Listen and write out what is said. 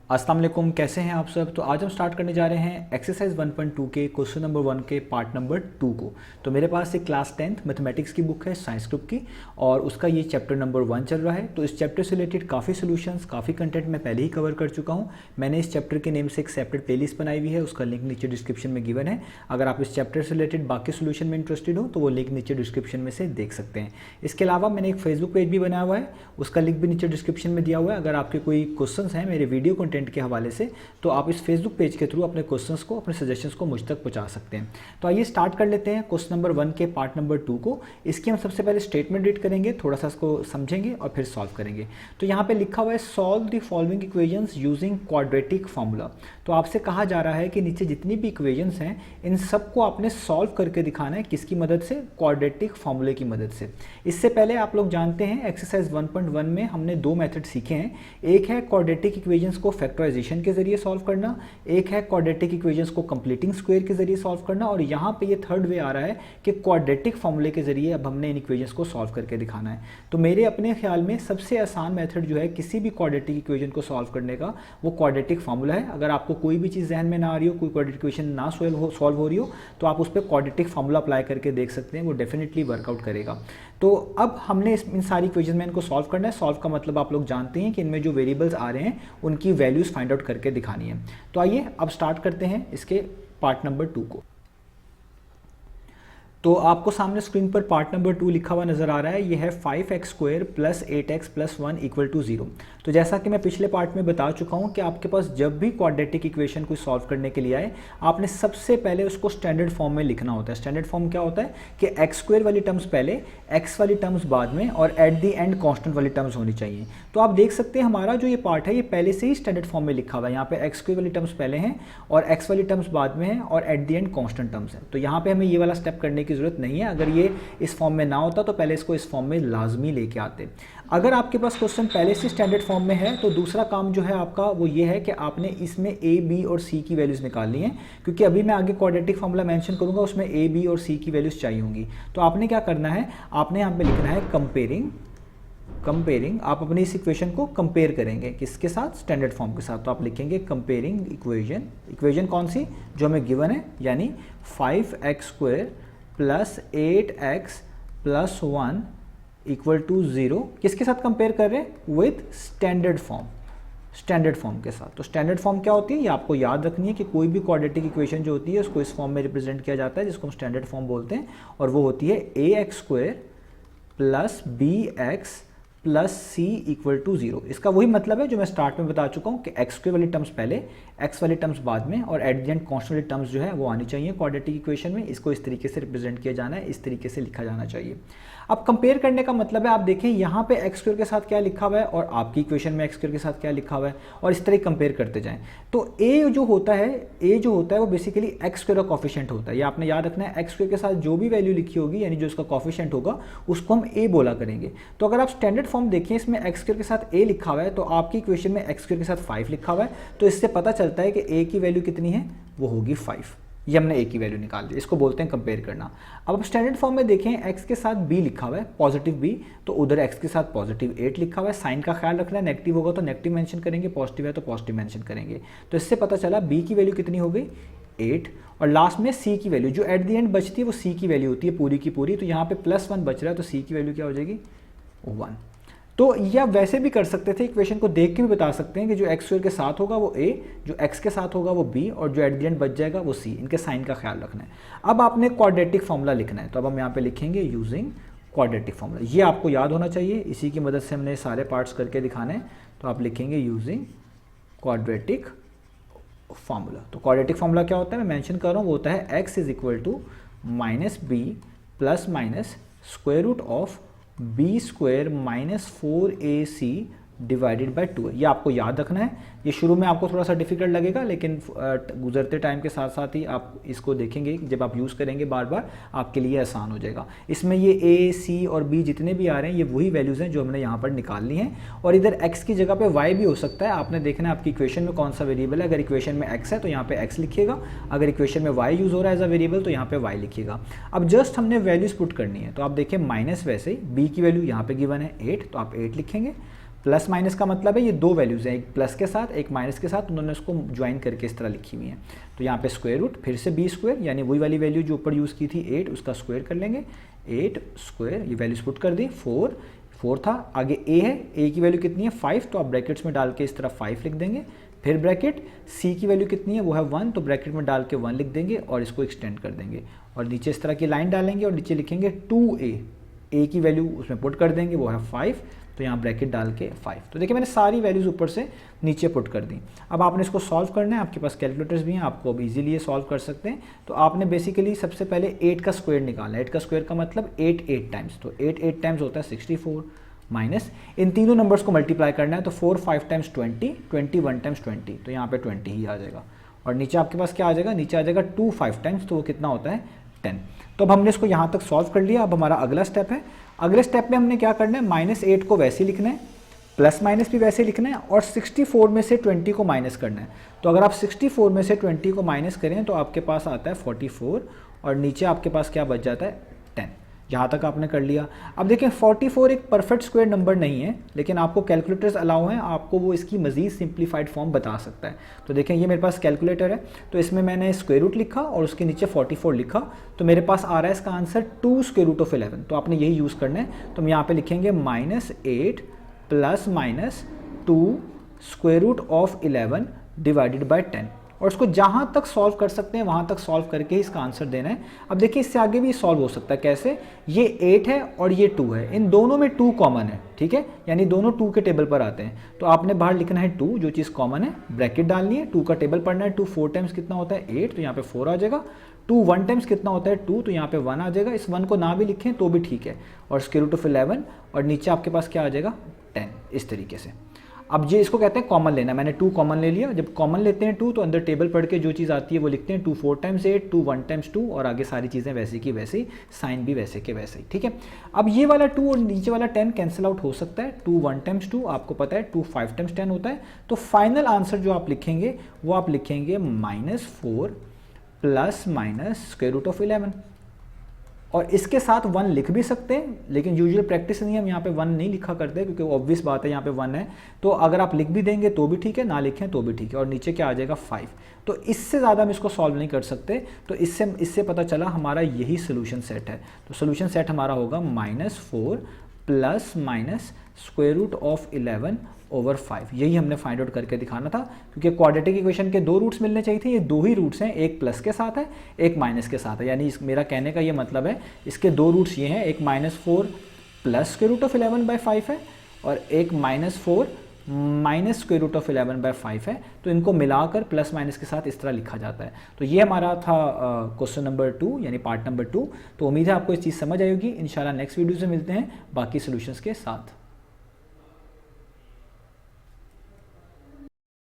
अस्सलाम वालेकुम, कैसे हैं आप सब। तो आज हम स्टार्ट करने जा रहे हैं एक्सरसाइज 1.2 के क्वेश्चन नंबर 1 के पार्ट नंबर 2 को। तो मेरे पास एक क्लास 10th मैथमेटिक्स की बुक है साइंस ग्रुप की, और उसका ये चैप्टर नंबर 1 चल रहा है। तो इस चैप्टर से रिलेटेड काफ़ी सोल्यूशंस, काफ़ी कंटेंट मैं पहले ही कवर कर चुका हूँ। मैंने इस चैप्टर के नेम से एक सेपरेट प्लेलिस्ट बनाई हुई है, उसका लिंक नीचे डिस्क्रिप्शन में गिवन है। अगर आप इस चैप्टर से रिलेटेड बाकी सोल्यूशन में इंटरेस्टेड हो तो वो लिंक नीचे डिस्क्रिप्शन में से देख सकते हैं। इसके अलावा मैंने एक फेसबुक पेज भी बनाया हुआ है, उसका लिंक भी नीचे डिस्क्रिप्शन में दिया हुआ है। अगर आपके कोई क्वेश्चंस हैं मेरे वीडियो कंटेंट के हवाले से, तो आप इस फेसबुक पेज के थ्रू अपने क्वेश्चंस को, अपने सजेशंस को मुझ तक पहुंचा सकते हैं। तो आइए स्टार्ट कर लेते हैं क्वेश्चन नंबर 1 के पार्ट नंबर 2 को। इसकी हम सबसे पहले स्टेटमेंट रीड करेंगे, थोड़ा सा इसको समझेंगे और फिर सॉल्व करेंगे। तो यहाँ पे लिखा हुआ है solve the following equations using quadratic formula. तो आपसे कहा जा रहा है कि नीचे जितनी भी इक्वेशंस हैं इन सबको आपने सॉल्व करके दिखाना है। किसकी मदद से? क्वाड्रेटिक फार्मूले की मदद से। इससे पहले आप लोग जानते हैं एक्सरसाइज 1.1 में हमने दो मेथड सीखे हैं। एक है क्वाड्रेटिक इक्वेशंस को फैक्टराइजेशन के जरिए सॉल्व करना, एक है क्वाड्रेटिक इक्वेशंस को कंप्लीटिंग स्क्वायर के जरिए सॉल्व करना, और यहाँ पे ये थर्ड वे आ रहा है कि क्वाड्रेटिक फार्मूले के जरिए अब हमने इन इक्वेशंस को सॉल्व करके दिखाना है। तो मेरे अपने ख्याल में सबसे आसान मेथड जो है किसी भी क्वाड्रेटिक इक्वेशन को सॉल्व करने का, वो क्वाड्रेटिक फार्मूला है। अगर आपको कोई भी चीज़ जहन में ना आ रही हो, कोई क्वाड्रेटिक इक्वेशन ना सॉल्व हो रही हो, तो आप उस पर क्वाड्रेटिक फार्मूला अप्लाई करके देख सकते हैं, वो डेफिनेटली वर्कआउट करेगा। तो अब हमने इन सारी इक्वेशन में इनको सॉल्व करना है। सॉल्व का मतलब आप लोग जानते हैं कि इनमें जो वेरिएबल्स आ रहे हैं उनकी वैल्यूज फाइंड आउट करके दिखानी है। तो आइए अब स्टार्ट करते हैं इसके पार्ट नंबर 2 को। तो आपको सामने स्क्रीन पर पार्ट नंबर 2 लिखा हुआ नजर आ रहा है। ये है 5x² plus 8x plus 1 equal to 0। तो जैसा कि मैं पिछले पार्ट में बता चुका हूं कि आपके पास जब भी क्वाड्रेटिक इक्वेशन को सॉल्व करने के लिए आए, आपने सबसे पहले उसको स्टैंडर्ड फॉर्म में लिखना होता है। स्टैंडर्ड फॉर्म क्या होता है कि x² वाली टर्म्स पहले, x वाली टर्म्स बाद में, और एट दी एंड कॉन्स्टेंट वाली टर्म्स होनी चाहिए। तो आप देख सकते हैं हमारा जो ये पार्ट है ये पहले से ही स्टैंडर्ड फॉर्म में लिखा हुआ है। यहाँ पे x² वाली टर्म्स पहले हैं और x वाली टर्म्स बाद में है और at the and constant terms है। तो यहाँ पे हमें ये वाला स्टेप करने की जरूरत नहीं है। अगर ये इस फॉर्म में ना होता तो पहले इसको इस फॉर्म में लाजमी लेके आते। अगर आपके पास क्वेश्चन पहले से स्टैंडर्ड फॉर्म में है तो दूसरा काम जो है आपका वो ये है कि आपने इसमें a, b और c की वैल्यूज निकालनी है, क्योंकि अभी मैं आगे क्वाड्रेटिक फार्मूला मेंशन करूंगा, उसमें a, b और c की वैल्यूज चाहिए होंगी। तो आपने क्या करना है, आपने यहाँ पे लिखना है कंपेयरिंग। आप अपनी इस इक्वेशन को कंपेयर करेंगे किसके साथ? स्टैंडर्ड फॉर्म के साथ। तो आप लिखेंगे कंपेयरिंग इक्वेशन कौन सी? जो हमें गिवन है, यानी 5x² plus 8x plus 1 equal to 0। किसके साथ कंपेयर कर रहे हैं? विथ स्टैंडर्ड फॉर्म के साथ। तो स्टैंडर्ड फॉर्म क्या होती है ये आपको याद रखनी है कि कोई भी क्वाड्रेटिक इक्वेशन जो होती है उसको इस फॉर्म में रिप्रेजेंट किया जाता है जिसको हम स्टैंडर्ड फॉर्म बोलते हैं, और वो होती है ax² plus bx plus c equal to 0। इसका वही मतलब है जो मैं स्टार्ट में बता चुका हूँ कि x² वाली टर्म्स पहले, x वाली टर्म्स बाद में, और एट द एंड कॉन्स्टेंट वाली टर्म्स जो है वो आनी चाहिए क्वाड्रेटिक इक्वेशन में। इसको इस तरीके से रिप्रेजेंट किया जाना है, इस तरीके से लिखा जाना चाहिए। अब कंपेयर करने का मतलब है, आप देखें यहाँ पे x² के साथ क्या लिखा हुआ है और आपकी इक्वेशन में x² के साथ क्या लिखा हुआ है, और इस तरह कंपेयर करते जाएं। तो a जो होता है वो बेसिकली x² का कॉफिशिएंट होता है। ये आपने याद रखना है, x² के साथ जो भी वैल्यू लिखी होगी यानी जो उसका कॉफिशिएंट होगा उसको हम a बोला करेंगे। तो अगर आप स्टैंडर्ड फॉर्म देखिए, इसमें x² के साथ a लिखा हुआ है, तो आपकी इक्वेशन में x² के साथ 5 लिखा हुआ है। तो इससे पता चलता है कि a की वैल्यू कितनी है, वो होगी 5। ये हमने a की वैल्यू निकाल दी, इसको बोलते हैं कंपेयर करना। अब स्टैंडर्ड फॉर्म में देखें, x के साथ b लिखा हुआ है, पॉजिटिव b, तो उधर x के साथ पॉजिटिव 8 लिखा हुआ है। साइन का ख्याल रखना है, नेगेटिव होगा तो नेगेटिव मेंशन करेंगे, पॉजिटिव है तो पॉजिटिव मेंशन करेंगे। तो इससे पता चला b की वैल्यू कितनी हो गई, 8, और लास्ट में c की वैल्यू जो एट द एंड बचती है वो c की वैल्यू होती है पूरी की पूरी। तो यहाँ पे +1 बच रहा है, तो c की वैल्यू क्या हो जाएगी, 1। तो या वैसे भी कर सकते थे, इक्वेशन को देख के भी बता सकते हैं कि जो x² के साथ होगा वो a, जो x के साथ होगा वो b, और जो एट द एंड बच जाएगा वो c। इनके साइन का ख्याल रखना है। अब आपने क्वाड्रेटिक फार्मूला लिखना है, तो अब हम यहाँ पे लिखेंगे यूजिंग क्वाड्रेटिक फार्मूला। ये आपको याद होना चाहिए, इसी की मदद से हमने सारे पार्ट्स करके दिखाने हैं। तो आप लिखेंगे यूजिंग क्वाड्रेटिक फार्मूला। तो क्वाड्रेटिक फार्मूला क्या होता है, मैं मेंशन कर रहा हूँ, वो होता है x is equal to -b plus minus square root of b² minus 4ac divided by 2 है। ये आपको याद रखना है। ये शुरू में आपको थोड़ा सा डिफिकल्ट लगेगा, लेकिन गुजरते टाइम के साथ साथ ही आप इसको देखेंगे, जब आप यूज़ करेंगे बार बार आपके लिए आसान हो जाएगा। इसमें ये a, c और b जितने भी आ रहे हैं ये वही वैल्यूज़ हैं जो हमने यहाँ पर निकाल ली हैं, और इधर x की जगह पे y भी हो सकता है। आपने देखना है आपकी इक्वेशन में कौन सा वेरिएबल है। अगर इक्वेशन में x है तो यहाँ पे x लिखिएगा, अगर इक्वेशन में y यूज़ हो रहा है एज अ वेरिएबल तो यहाँ पे y लिखिएगा। अब जस्ट हमने वैल्यूज़ पुट करनी है, तो आप देखें माइनस, वैसे ही b की वैल्यू यहाँ पे गिवन है 8, तो आप 8 लिखेंगे, प्लस माइनस का मतलब है ये दो वैल्यूज़ हैं, एक प्लस के साथ एक माइनस के साथ, उन्होंने उसको ज्वाइन करके इस तरह लिखी हुई है। तो यहाँ पे स्क्वायर रूट फिर से बी स्क्वायर, यानी वही वाली वैल्यू जो ऊपर यूज़ की थी 8, उसका स्क्वायर कर लेंगे, 8 स्क्वायर, ये वैल्यूज पुट कर दी, 4 था, आगे ए है, ए की वैल्यू कितनी है 5, तो आप ब्रैकेट्स में डाल के इस तरह 5 लिख देंगे, फिर ब्रैकेट सी की वैल्यू कितनी है वो है 1, तो ब्रैकेट में डाल के 1 लिख देंगे और इसको एक्सटेंड कर देंगे और नीचे इस तरह की लाइन डालेंगे और नीचे लिखेंगे 2a, ए की वैल्यू उसमें पुट कर देंगे वो है 5, तो यहाँ ब्रैकेट डाल के 5। तो देखिए मैंने सारी वैल्यूज़ ऊपर से नीचे पुट कर दी। अब आपने इसको सॉल्व करना है, आपके पास कैलकुलेटर्स भी हैं, आपको अब इजीली ये सॉल्व कर सकते हैं। तो आपने बेसिकली सबसे पहले 8 का स्क्वायर निकाला, 8 का स्क्वायर का मतलब 8 टाइम्स, तो 8 टाइम्स होता है 64, माइनस इन तीनों नंबर्स को मल्टीप्लाई करना है, तो 4 5 टाइम्स 20, 21 टाइम्स 20, तो यहाँ पे 20 ही आ जाएगा। और नीचे आपके पास क्या आ जाएगा, नीचे आ जाएगा 2 5 टाइम्स, तो वो कितना होता है 10। तो अब हमने इसको यहाँ तक सॉल्व कर लिया। अब हमारा अगला स्टेप है, अगले स्टेप में हमने क्या करना है, -8 को वैसे ही लिखना है, प्लस माइनस भी वैसे लिखना है और 64 में से 20 को माइनस करना है। तो अगर आप 64 में से 20 को माइनस करें तो आपके पास आता है 44 और नीचे आपके पास क्या बच जाता है 10। यहाँ तक आपने कर लिया। अब देखें 44 एक परफेक्ट स्क्वायर नंबर नहीं है, लेकिन आपको कैलकुलेटर्स अलाउ हैं, आपको वो इसकी मज़ीद सिंप्लीफाइड फॉर्म बता सकता है। तो देखें ये मेरे पास कैलकुलेटर है, तो इसमें मैंने स्क्वायर रूट लिखा और उसके नीचे 44 लिखा, तो मेरे पास आ रहा है इसका आंसर 2 स्क्वायर रूट ऑफ 11। तो आपने यही यूज़ करना है। तो हम यहाँ पे लिखेंगे -8 plus minus 2 square root of 11 divided by 10, और उसको जहाँ तक सॉल्व कर सकते हैं वहाँ तक सॉल्व करके ही इसका आंसर देना है। अब देखिए इससे आगे भी सॉल्व हो सकता है, कैसे, ये 8 है और ये 2 है, इन दोनों में 2 कॉमन है, ठीक है, यानी दोनों 2 के टेबल पर आते हैं। तो आपने बाहर लिखना है 2, जो चीज़ कॉमन है, ब्रैकेट डालनी है, 2 का टेबल पढ़ना है, 2 4 टाइम्स कितना होता है 8, तो यहाँ पे 4 आ जाएगा, 2 1 टाइम्स कितना होता है 2, तो यहाँ पे 1 आ जाएगा, इस 1 को ना भी लिखें तो भी ठीक है, और स्क्वायर रूट ऑफ 11 और नीचे आपके पास क्या आ जाएगा 10, इस तरीके से। अब ये इसको कहते हैं कॉमन लेना, मैंने 2 कॉमन ले लिया। जब कॉमन लेते हैं 2 तो अंदर टेबल पढ़ के जो चीज़ आती है वो लिखते हैं, 2 4 टाइम्स 8, 2 1 टाइम्स 2, और आगे सारी चीज़ें वैसे की वैसे ही, साइन भी वैसे के वैसे ही, ठीक है। अब ये वाला 2 और नीचे वाला 10 कैंसिल आउट हो सकता है, 2 1 टाइम्स 2 आपको पता है 2 5 टाइम्स 10 होता है। तो फाइनल आंसर जो आप लिखेंगे वो आप लिखेंगे -4 plus minus square root of 11, और इसके साथ 1 लिख भी सकते हैं, लेकिन यूजुअल प्रैक्टिस नहीं, हम यहाँ पे 1 नहीं लिखा करते क्योंकि ऑब्वियस बात है यहाँ पे 1 है। तो अगर आप लिख भी देंगे तो भी ठीक है, ना लिखें तो भी ठीक है, और नीचे क्या आ जाएगा 5। तो इससे ज़्यादा हम इसको सॉल्व नहीं कर सकते। तो इससे पता चला हमारा यही सोल्यूशन सेट है। तो सोल्यूशन सेट हमारा होगा -4 plus minus square root of 11 over 5। यही हमने फाइंड आउट करके दिखाना था, क्योंकि क्वाड्रेटिक इक्वेशन के 2 रूट्स मिलने चाहिए थे, ये 2 ही रूट्स हैं, एक प्लस के साथ है एक माइनस के साथ है। यानी मेरा कहने का ये मतलब है इसके 2 रूट्स ये हैं, एक -4 प्लस स्क्वायर रूट ऑफ 11/5 है और एक -4 माइनस स्क्वायर रूट ऑफ 11/5 है। तो इनको मिलाकर प्लस माइनस के साथ इस तरह लिखा जाता है। तो ये हमारा था क्वेश्चन नंबर 2 यानी पार्ट नंबर 2। तो उम्मीद है आपको इस चीज़ समझ आई होगी। इंशाल्लाह नेक्स्ट वीडियो से मिलते हैं बाकी सॉल्यूशंस के साथ।